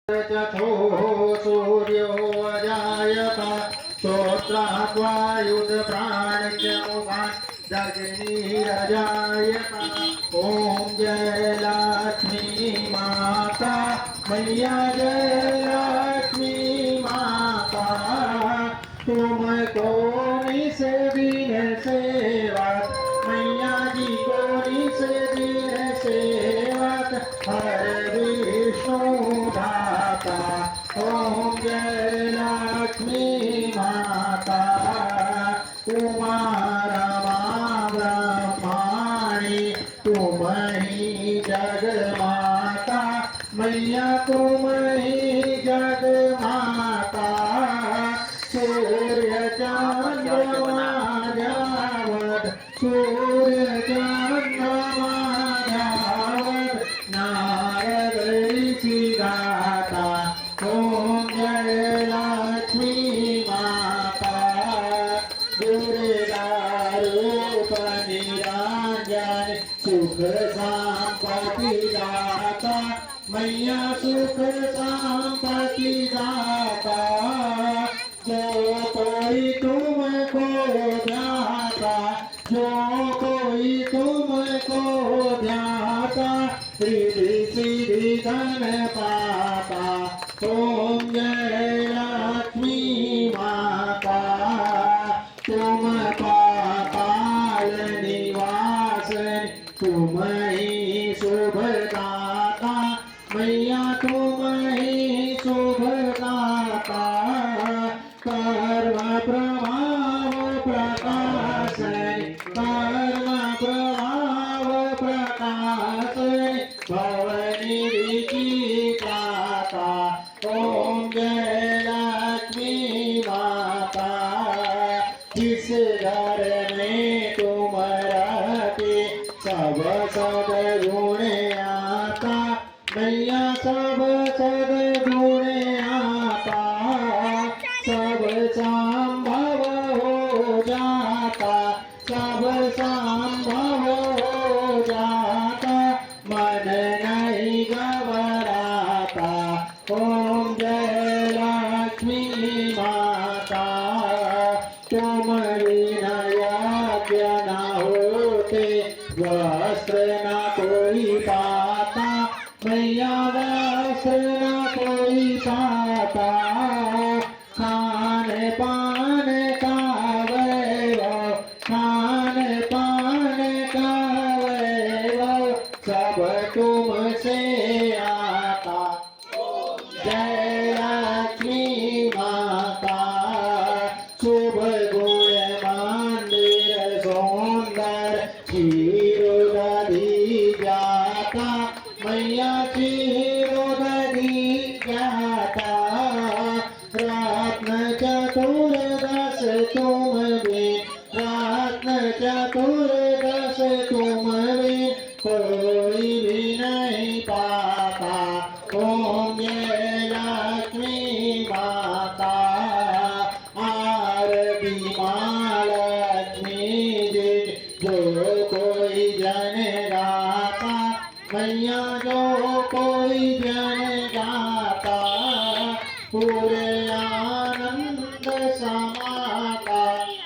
चथो सूर्यो अजायत श्रोत्राद्वायुध प्राणिज्यमुखान् दग्निरजायत। ओम जय लक्ष्मी माता मैया जय लक्ष्मी माता तुमको निस दिन सेवक मैया जी को निस दिन सेवक हर विष्णु दाता। ओम जय लक्ष्मी माता उमा रमा ब्रह्माणी तुम ही जग माता मैया तुम ही जग माता। सूर्य चंद्रमा जावत सूर्य चंद्रमा जावत नारद ऋषि गाता। ओम जय लक्ष्मी माता दुर्गा रूप निरंजन सुख संपत्ति दाता मैया सुख संपत्ति दाता। जो कोई तुमको ध्याता जो कोई तुमको ध्याता रिद्धि सिद्धि धन पाता। ओम जय लक्ष्मी माता तुम पाताल निवास तुम ही शुभदाता मैया तुम ही शुभदाता। कर्म प्रभाव प्रकाश कर्म प्रभाव प्रकाश भवनी विचित्राता। ओम जय लक्ष्मी माता जिस घर में तुम रहते सब सद्गुण आता मैया सब सद्गुण आता। सब संभव हो जाता सब संभव हो जाता मन नहीं घबराता। ओम जय लक्ष्मी माता तुम बिना यज्ञ न होते वस्त्र न कोई पाता मैया वस्त्र न कोई पाता। खान पान का वैभव खान पान का वैभव सब तुमसे आता। जय लक्ष्मी माता शुभ गुण मंदिर सौंदर क्षीरोदधि जाता मैया क्षीरोदधि जाता। रत्न चतुर्दश तुम भी रत्न चतुर्दश तुम भी कोई भी नहीं पाता। ओम जय लक्ष्मी माता आरती महालक्ष्मी जी जो कोई जन गाता मैया जो कोई जन गाता पूरे आनंद समाता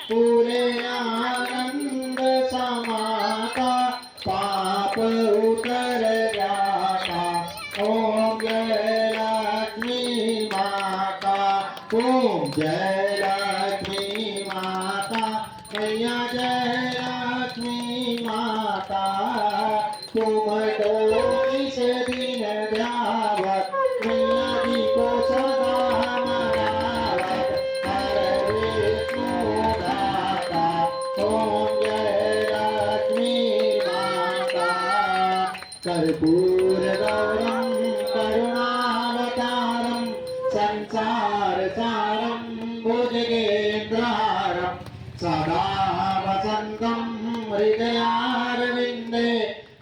पूरे आनंद समाता पाप उतर जाता। ओम जय लक्ष्मी माता ओम जय लक्ष्मी माता मैया जय लक्ष्मी माता तुमको इस दिन ध्यावत मैया जी को सदा मनावत हर विष्णु दाता। ओम जय लक्ष्मी माता कर्पूर गौरम करुणावतारम संसार सारम भुजगेन्द्रहारम सदा वसन्तं हृदयारविन्दे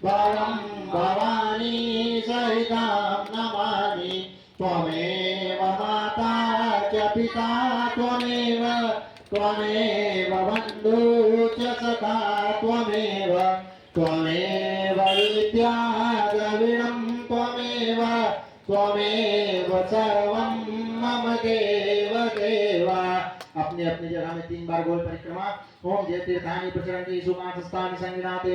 भवं भवानी सहितां नमामि। त्वमेव माता च पिता त्वमेव बन्धु च सखा त्वमेव त्वमेव विद्या द्रविणं त्वमेव त्वमेव त्वमेव सर्वं मम देव देवा। अपने अपने जगह में 3 बार गोल परिक्रमा। ओम जय तीर्थानि प्रचरन्ति सुखानि संगिनाते